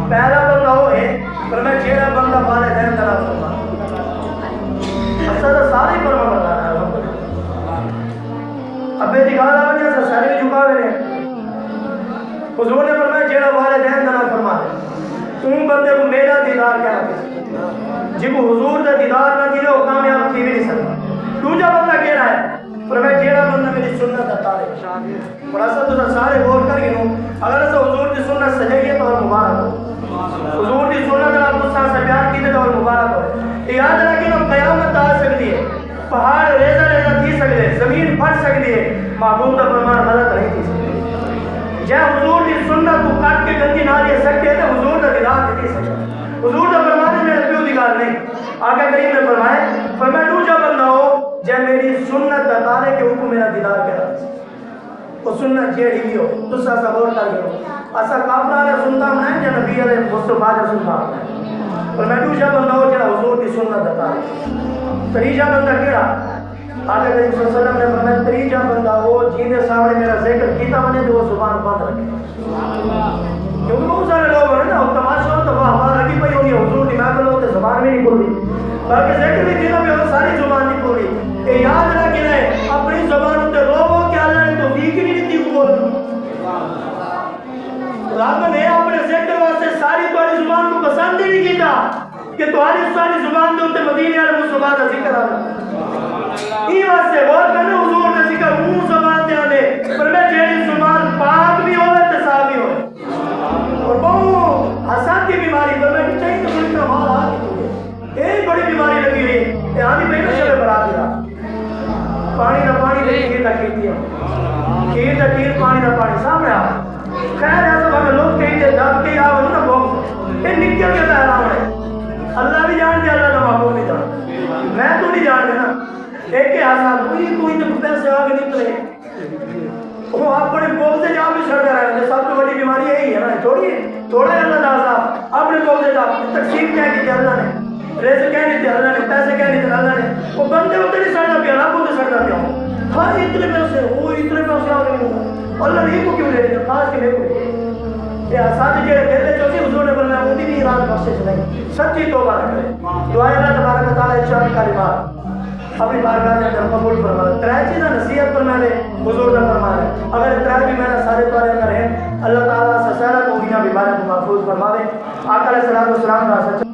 پہلا بندہ وہ ہے فرمایا جیڑا بندہ والدین دا فرما اصل سارے فرما بتا رہا ہے ابے دی گال وجہ سے سارے جھکاوے نے حضور نے فرمایا جیڑا والدین دا فرما دے اون بندے کو میرا دیدار کیا جی کو حضور دا دیدار نہ دیے وہ کامیاب تھی بھی نہیں سکتا دوسرا بندہ کہہ رہا ہے فرمایا جیڑا بندہ میری سنت عطا ہے بڑا سا تو سارے غور کر کے اگر ایسا حضور کی سنت سجے گی تو اور مبارک ہو حضور کی سنت اگر آپ سے پیار کیتے تو اور مبارک ہو یاد رکھیں کہ قیامت آ سکتی ہے پہاڑ ریزہ ریزہ تھی سکتے زمین پھٹ سکتی ہے محبوب کا فرمان غلط نہیں تھی سکتی جے حضور کی سنت کو کاٹ کے گندی نہ دے سکتے تو حضور کا دیدار نہیں دے سکتے حضور کا فرمان میں پیو دیدار نہیں آقا کریم نے فرمایا دوسرا بندہ ہو جے میری سنت بتانے کے اوپر میرا دیدار کرا وہ سنت جیڑی بھی ہو تو سا غور کر لو ایسا کافر نے سنتا نہیں جو نبی علیہ مصطفیٰ نے سنتا فرمایا دوسرا بندہ ہو جڑا حضور کی سنت بتا تیسرا بندہ کیڑا آقا کریم صلی اللہ علیہ وسلم نے فرمایا تیسرا بندہ ہو جن کے سامنے میرا ذکر کیتا بنے تو وہ زبان بند رکھے کیونکہ بہت سارے لوگ ہیں نا تماشا تو ہوا لگی پئی ہوگی حضور کی محفل ہوتے زبان بھی نہیں کھل رہی باقی ذکر بھی جنہوں میں ساری زبان نہیں کھل رہی کہ یاد رکھنا ہے اپنی زبان ہوتے روو کہ اللہ نے توفیق ہی نہیں دی قبول رب نے اپنے ذکر واسطے ساری تمہاری زبان کو پسند ہی نہیں کیتا کہ تمہاری ساری زبان دے ہوتے مدینے والے مصطفیٰ کا ذکر آ رہا یہ واسطے غور کرنے حضور کا ذکر منہ زبان دے آنے پر میں جیڑی زبان پاک بھی ہوئے تے صاف بھی ہوئے اور بہت حسد کی بیماری پر میں چاہیے تو بڑی طرح مال آ گئی ایک بڑی بیماری لگی ہوئی کہ آدھی پہلے شبہ برا دیا پانی دا پانی دے کھیر دا کھیر دیا کھیر دا کھیر پانی دا پانی سامنے آ خیر ایسا بھاگا لوگ کہیں دے دب کے آوے نا بوکس یہ نکل کے تحرام ہے اللہ بھی جان دے اللہ نہ محبوب نہیں جان میں تو نہیں جان دے نا ایک کے حسان کوئی تو پیسے آگے نہیں تلے وہ اپنے بوکس سے جا بھی چھڑ رہا ہے سب تو بڑی بیماری یہی ہے نا چھوڑیے تھوڑا ہے اللہ تعالیٰ اپنے بوکس سے جا تقسیم کیا کی اللہ نے ریزے کہہ نہیں تھے اللہ نے پیسے کہہ نہیں تھے اللہ نے وہ بندے ہوتے نہیں سڑنا پیا رب ہوتے سڑنا پیا ہاں اتنے پیسے وہ اتنے پیسے آگے نہیں ہوگا اللہ نے کو کیوں لے لیا خاص کے لے کو یہ آسان کے دل جو سی حضور نے فرمایا وہ بھی رات بخشش نہیں سچی توبہ نہ کرے دعا اللہ تبارک و تعالی ارشاد کلمات اپنی بارگاہ کے اندر قبول فرمائے ترے چیزاں نصیحت فرمائے حضور نے فرمایا اگر ترے بھی میں سارے توارے نہ رہے اللہ تعالیٰ سے سارا کو بھی نہ بیماری محفوظ فرماوے آقا علیہ السلام کا سچا